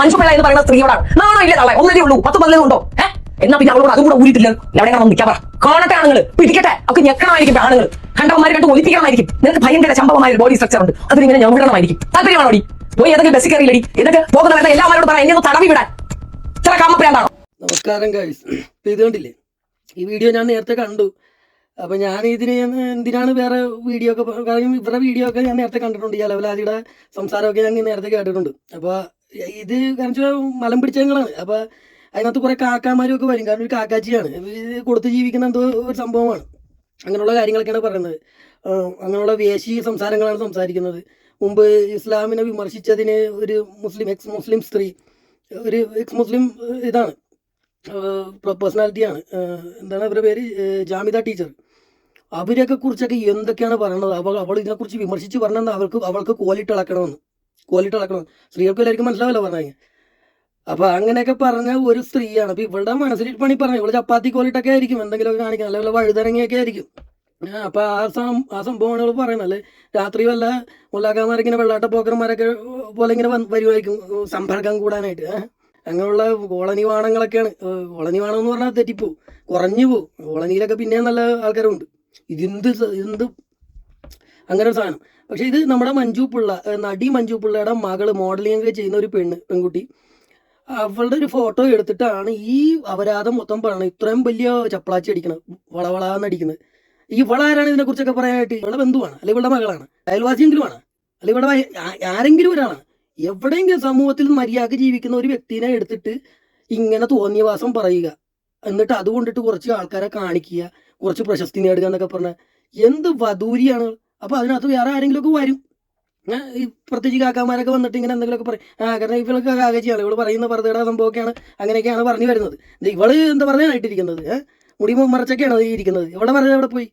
മനുഷ്യപ്പിള്ള എന്ന് പറയുന്ന സ്ത്രീയോടാണ്. നാണോ ഇല്ല തള്ളേ, ഒന്നേ ഉള്ളൂ, 10 ഉണ്ടോ? എന്നാ പിന്നെ അവളോട് അതും കൂടെ ഊരിട്ടില്ല. എവിടെയാണ് നിൽക്കാൻ പറ. കാണട്ടെ ആണുങ്ങൾ, പിടിക്കട്ടെ, ഒക്കെ ഞെക്കണമായിരിക്കും ആണുങ്ങൾ. കണ്ടവന്മാർ കണ്ട് ഒലിപ്പിക്കണമായിരിക്കും. നിനക്ക് ഭയങ്കര സംഭവമായ ഒരു ബോഡി സ്ട്രക്ചർ ഉണ്ട്, അതിനിങ്ങനെ ഞവിടണമായിരിക്കും. താല്പര്യമാണോടി? പോയി ഏതെങ്കിലും ബസ് കയറിയില്ലടി. എന്നിട്ട് പോകുന്നവരുടെ എല്ലാവരോടും പറയാം എന്നെ തടവി വിടാൻ. ഇത്ര കാമപ്രാന്താണോ? നമസ്കാരം ഗൈസ്. ഇത് കണ്ടില്ലേ, ഈ വീഡിയോ ഞാൻ നേരത്തെ കണ്ടു. അപ്പം ഞാൻ ഇതിന് എന്തിനാണ് വേറെ വീഡിയോ ഒക്കെ, കാരണം ഇവരുടെ വീഡിയോ ഒക്കെ ഞാൻ നേരത്തെ കണ്ടിട്ടുണ്ട്. ഈ അലവലാദിയുടെ സംസാരമൊക്കെ ഞാൻ നേരത്തെ കേട്ടിട്ടുണ്ട്. അപ്പോൾ ഇത് കാരണം മലം പിടിച്ചങ്ങളാണ്. അപ്പോൾ അതിനകത്ത് കുറേ കാക്കാമാരും ഒക്കെ വരും, കാരണം ഒരു കാക്കാച്ചിയാണ്, ഇത് കൊടുത്ത് ജീവിക്കുന്ന എന്തോ ഒരു സംഭവമാണ്. അങ്ങനെയുള്ള കാര്യങ്ങളൊക്കെയാണ് പറയുന്നത്. അങ്ങനെയുള്ള വേശി സംസാരങ്ങളാണ് സംസാരിക്കുന്നത്. മുമ്പ് ഇസ്ലാമിനെ വിമർശിച്ചതിന് ഒരു എക്സ് മുസ്ലിം സ്ത്രീ, ഒരു എക്സ് മുസ്ലിം ഇതാണ്, പേഴ്സണാലിറ്റിയാണ്, എന്താണ് അവരുടെ പേര്, ജാമിദ ടീച്ചർ. അവരെയൊക്കെ കുറിച്ചൊക്കെ എന്തൊക്കെയാണ് പറയണത്. അവൾ ഇതിനെക്കുറിച്ച് വിമർശിച്ച് പറഞ്ഞത് അവൾക്ക് കോലിട്ടിളക്കണമെന്ന്. സ്ത്രീകൾക്ക് എല്ലാവർക്കും മനസ്സിലാവല്ലോ പറഞ്ഞാൽ. അപ്പോൾ അങ്ങനെയൊക്കെ പറഞ്ഞ ഒരു സ്ത്രീയാണ്. അപ്പോൾ ഇവളുടെ മനസ്സിൽ പണി പറഞ്ഞു, ഇവള് ചപ്പാത്തി കോലിട്ടൊക്കെ ആയിരിക്കും എന്തെങ്കിലുമൊക്കെ കാണിക്കണം, അല്ലെങ്കിൽ വഴുതിറങ്ങിയൊക്കെ ആയിരിക്കും. അപ്പോൾ ആ സംഭവമാണ് ഇവൾ പറയുന്നത്. അല്ലേ രാത്രി വല്ല മുല്ലാക്കാന്മാരിങ്ങനെ വെള്ളാട്ട പോക്കർമാരൊക്കെ പോലെ ഇങ്ങനെ വരുമായിരിക്കും സമ്പർക്കം കൂടാനായിട്ട്. അങ്ങനെയുള്ള കോളനി വാണങ്ങളൊക്കെയാണ്. കോളനി വാണം എന്ന് പറഞ്ഞാൽ തെറ്റിപ്പോവും, കുറഞ്ഞു പോവും. കോളനിയിലൊക്കെ പിന്നെയും നല്ല ആൾക്കാരുണ്ട്. ഇതെന്ത് അങ്ങനെ ഒരു സാധനം. പക്ഷെ ഇത് നമ്മുടെ നടി മഞ്ജു പിള്ളയുടെ മകള് മോഡലിംഗ് ഒക്കെ ചെയ്യുന്ന ഒരു പെൺകുട്ടി, അവളുടെ ഒരു ഫോട്ടോ എടുത്തിട്ടാണ് ഈ അപരാധം മൊത്തം പറയണത്. ഇത്രയും വലിയ ചപ്പളാച്ചി അടിക്കണം, വളവളാന്ന് അടിക്കുന്നത്. ഈ ആരാണ് ഇതിനെ കുറിച്ചൊക്കെ പറയാനായിട്ട്? ഇവളുടെ ബന്ധുവാണ്, അല്ലെങ്കിൽ ഇവളുടെ മകളാണ്, അയൽവാസിയെങ്കിലും ആണ്, അല്ലെങ്കിൽ ഇവിടെ ആരെങ്കിലും ഒരാളാണ്. എവിടെയെങ്കിലും സമൂഹത്തിൽ മര്യാദ ജീവിക്കുന്ന ഒരു വ്യക്തിനെ എടുത്തിട്ട് ഇങ്ങനെ തോന്നിയവാസം പറയുക, എന്നിട്ട് അതുകൊണ്ടിട്ട് കുറച്ച് ആൾക്കാരെ കാണിക്കുക, കുറച്ച് പ്രശസ്തി നേടുക എന്നൊക്കെ പറഞ്ഞാൽ എന്ത് വധൂരിയാണ്. അപ്പോൾ അതിനകത്ത് വേറെ ആരെങ്കിലും ഒക്കെ വരും, ഈ പ്രത്യേകിച്ച് കാക്കാമാരൊക്കെ വന്നിട്ട് ഇങ്ങനെ എന്തെങ്കിലുമൊക്കെ പറയും. കാരണം ഇവളൊക്കെ കാകച്ചിയാണ്, ഇവള് പറയുന്ന വെറുതെ സംഭവമൊക്കെയാണ്, അങ്ങനെയൊക്കെയാണ് പറഞ്ഞു വരുന്നത്. ഇവള് എന്താ പറയാനായിട്ടിരിക്കുന്നത്? മുടി മറച്ചൊക്കെയാണ് ഈ ഇരിക്കുന്നത്. ഇവിടെ പറഞ്ഞത് എവിടെ പോയി?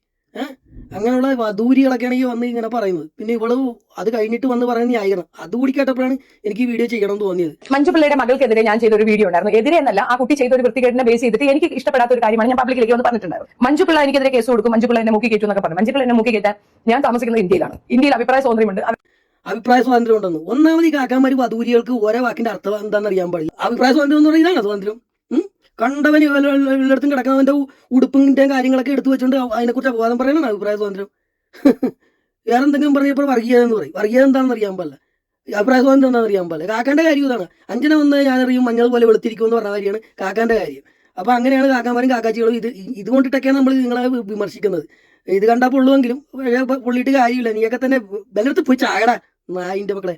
അങ്ങനെയുള്ള വധൂരികളൊക്കെയാണ് ഈ വന്ന് ഇങ്ങനെ പറയുന്നത്. പിന്നെ ഇവള് അത് കഴിഞ്ഞിട്ട് വന്ന് പറയുന്ന ന്യായീകരണം അതുകൂടി കേട്ടപ്പോഴാണ് എനിക്ക് ഈ വീഡിയോ ചെയ്യണം എന്ന് തോന്നിയത്. മഞ്ജു പിള്ളയുടെ മകൾക്കെതിരെ ഞാൻ ചെയ്ത ഒരു വീഡിയോ ഉണ്ടായിരുന്നു. എതിരെ എന്നല്ല, ആ കുട്ടി ചെയ്ത ഒരു വൃത്തികേടിനെ ബേസ് ചെയ്തിട്ട് എനിക്ക് ഇഷ്ടപ്പെടാത്ത ഒരു കാര്യമാണ് ഞാൻ പബ്ലിക്കിലേക്ക് വന്ന് പറഞ്ഞിട്ടുണ്ടായിരുന്നു. മഞ്ജു പിള്ള എനിക്കെതിരെ കേസ് കൊടുക്കും, മഞ്ജു പിള്ള എന്നെ മുക്കി കയറ്റും എന്നൊക്കെ പറഞ്ഞു. മഞ്ജു പിള്ള എന്നെ മുക്കി കയറ്റാൻ ഞാൻ താമസിക്കുന്നത് ഇന്ത്യയിലാണ്. ഇന്ത്യയിൽ അഭിപ്രായ സ്വാതന്ത്ര്യമുണ്ട്. അഭിപ്രായ സ്വാതന്ത്ര്യം ഉണ്ടെന്ന് ഒന്നാമത് ഈ കാക്കാമാര് വധൂരികൾക്ക് ഓരോ വാക്കിന്റെ അർത്ഥം എന്താണെന്ന് അറിയാൻ പാടില്ല. അഭിപ്രായ സ്വാതന്ത്ര്യം എന്ന് പറയുന്നത് ഇതാണ് സ്വാതന്ത്ര്യം. കണ്ടവന് എല്ലായിടത്തും കിടക്കുന്നവന്റെ ഉടുപ്പിന്റെ കാര്യങ്ങളൊക്കെ എടുത്തു വെച്ചുകൊണ്ട് അതിനെക്കുറിച്ച് അപവാദം പറയണം അഭിപ്രായ സ്വാതന്ത്ര്യം. വേറെ എന്തെങ്കിലും പറഞ്ഞപ്പോൾ വർഗീയത എന്ന് പറയും. വർഗീയത എന്താണെന്ന് അറിയാൻ പാടില്ല, അഭിപ്രായ സ്വാതന്ത്ര്യം എന്താണെന്ന് അറിയാൻ പാടില്ല. കാക്കാന്റെ കാര്യം ഇതാണ്. അഞ്ചന വന്ന് ഞാനറിയും മഞ്ഞൾ പോലെ വെളുത്തിരിക്കും എന്ന് പറഞ്ഞ കാര്യമാണ് കാക്കാന്റെ കാര്യം. അപ്പൊ അങ്ങനെയാണ് കാക്കാമാരും കാക്കാച്ചികളും ഇതുകൊണ്ടിട്ടൊക്കെയാണ് നമ്മൾ നിങ്ങളെ വിമർശിക്കുന്നത്. ഇത് കണ്ടാൽ പൊള്ളുമെങ്കിലും പൊള്ളിയിട്ട് കാര്യമില്ല. നീയൊക്കെ തന്നെ ബലത്ത് പോയി ചാകടാ നായിന്റെ മക്കളെ.